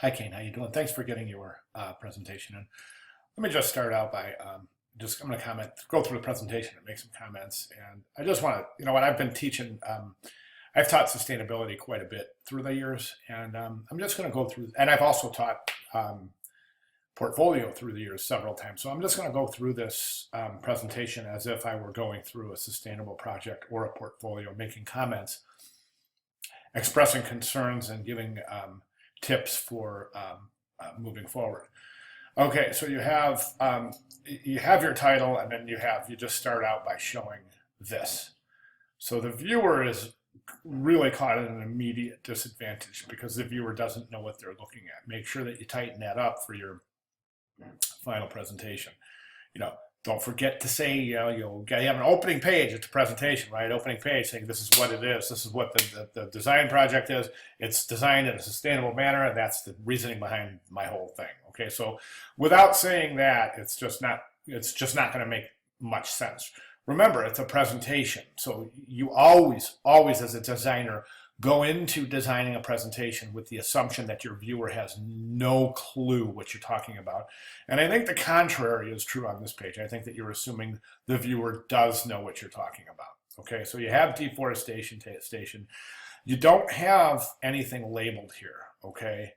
Hi, Kane. How you doing? Thanks for getting your presentation in. Let me just start out by I'm going to go through the presentation and make some comments. And I just want to, what I've been teaching. I've taught sustainability quite a bit through the years, and I'm just going to go through. And I've also taught portfolio through the years several times. So I'm just going to go through this presentation as if I were going through a sustainable project or a portfolio, making comments, expressing concerns, and giving tips for moving forward. Okay, so you have your title, and then you just start out by showing this. So the viewer is really caught at an immediate disadvantage because the viewer doesn't know what they're looking at. Make sure that you tighten that up for your final presentation. Don't forget to say, you have an opening page at the presentation, right? Opening page saying this is what it is. This is what the design project is. It's designed in a sustainable manner, and that's the reasoning behind my whole thing. Okay, so without saying that, it's just not going to make much sense. Remember, it's a presentation, so you always as a designer go into designing a presentation with the assumption that your viewer has no clue what you're talking about. And I think the contrary is true on this page. I think that you're assuming the viewer does know what you're talking about. Okay, so you have deforestation station. You don't have anything labeled here, okay?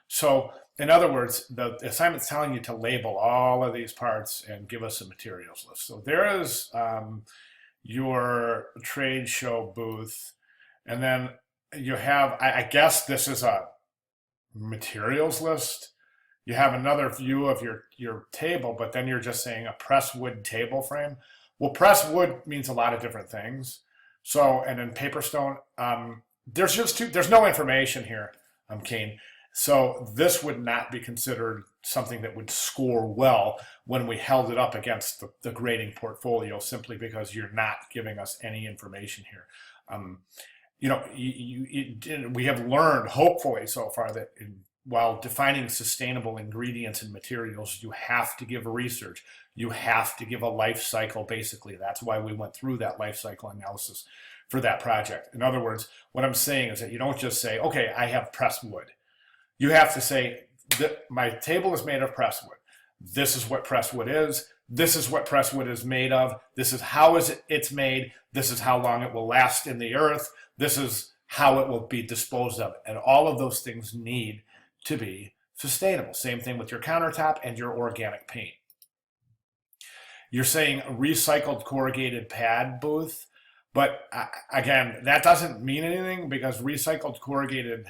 So in other words, the assignment's telling you to label all of these parts and give us a materials list. So there is your trade show booth. And then you have, I guess this is a materials list. You have another view of your table, but then you're just saying a press wood table frame. Well, press wood means a lot of different things. So, and then paper stone, there's no information here, Kane. So this would not be considered something that would score well when we held it up against the grading portfolio, simply because you're not giving us any information here. We have learned, hopefully so far, that while defining sustainable ingredients and materials, you have to give research. You have to give a life cycle, basically. That's why we went through that life cycle analysis for that project. In other words, what I'm saying is that you don't just say, okay, I have pressed wood. You have to say, my table is made of pressed wood. This is what pressed wood is. This is what pressed wood is made of. This is how it's made. This is how long it will last in the earth. This is how it will be disposed of. And all of those things need to be sustainable. Same thing with your countertop and your organic paint. You're saying recycled corrugated pad booth, but again, that doesn't mean anything because recycled corrugated,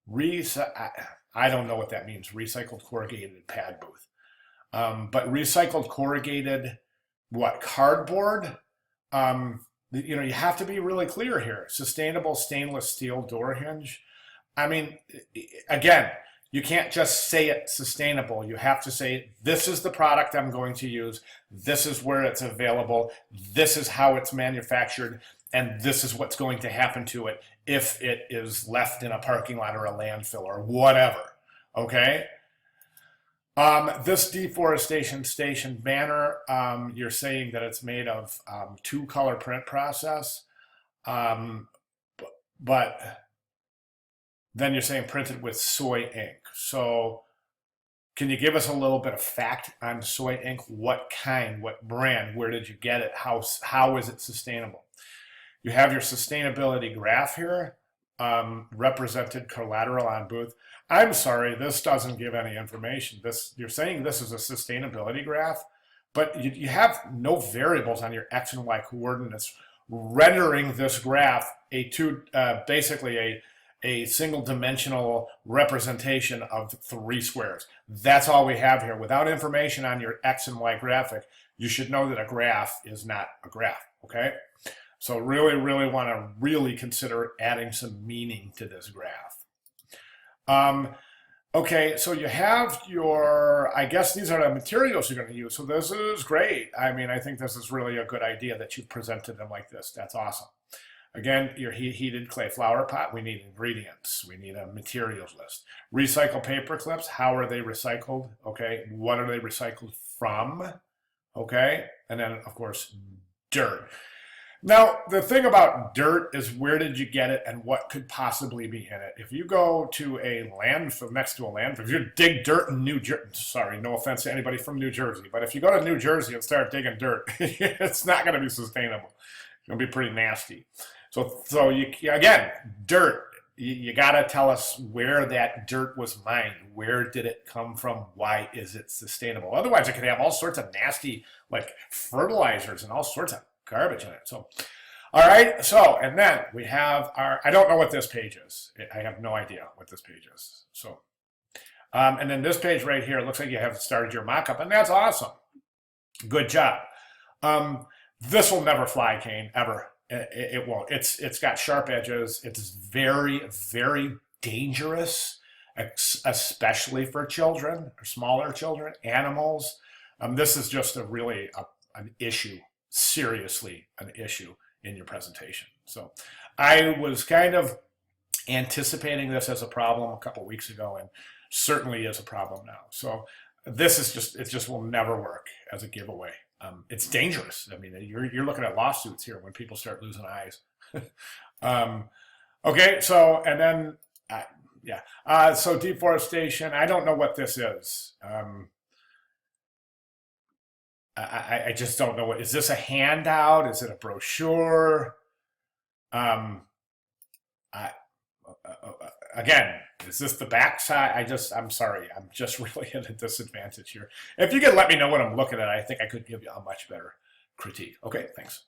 I don't know what that means, recycled corrugated pad booth. But recycled corrugated, cardboard? You have to be really clear here. Sustainable stainless steel door hinge. I mean, again, you can't just say it sustainable. You have to say, this is the product I'm going to use. This is where it's available. This is how it's manufactured. And this is what's going to happen to it if it is left in a parking lot or a landfill or whatever. Okay? This deforestation station banner, you're saying that it's made of two-color print process, but then you're saying printed with soy ink. So can you give us a little bit of fact on soy ink? What kind, what brand, where did you get it? How is it sustainable? You have your sustainability graph here, represented collateral on booth. I'm sorry, this doesn't give any information. You're saying this is a sustainability graph, but you have no variables on your X and Y coordinates, rendering this graph basically a single dimensional representation of 3 squares. That's all we have here. Without information on your X and Y graphic, you should know that a graph is not a graph, okay? So really want to consider adding some meaning to this graph. Okay, so you have I guess these are the materials you're going to use. So this is great. I mean, I think this is really a good idea that you've presented them like this. That's awesome. Again, your heated clay flower pot, we need ingredients. We need a materials list. Recycle paper clips, how are they recycled? Okay, what are they recycled from? Okay, and then of course, dirt. Now, the thing about dirt is where did you get it and what could possibly be in it? If you go to a landfill, next to a landfill, if you dig dirt in New Jersey, sorry, no offense to anybody from New Jersey, but if you go to New Jersey and start digging dirt, it's not going to be sustainable. It's going to be pretty nasty. So you, again, dirt, you got to tell us where that dirt was mined. Where did it come from? Why is it sustainable? Otherwise, it could have all sorts of nasty, like fertilizers and all sorts of garbage in it. So, all right. So, and then we have our, I don't know what this page is. I have no idea what this page is. So, and then this page right here, it looks like you have started your mock-up, and that's awesome. Good job. This will never fly, Kane, ever. It won't. It's got sharp edges. It's very, very dangerous, especially for children, or smaller children, animals. This is just a really an issue, seriously an issue in your presentation. So I was kind of anticipating this as a problem a couple weeks ago, and certainly is a problem now. So this is just, it just will never work as a giveaway. It's dangerous. I mean, you're looking at lawsuits here when people start losing eyes. Okay, so, and then, yeah. So deforestation, I don't know what this is. I just don't know. Is this a handout? Is it a brochure? I, again, is this the backside? I'm sorry. I'm just really at a disadvantage here. If you could let me know what I'm looking at, I think I could give you a much better critique. Okay, thanks.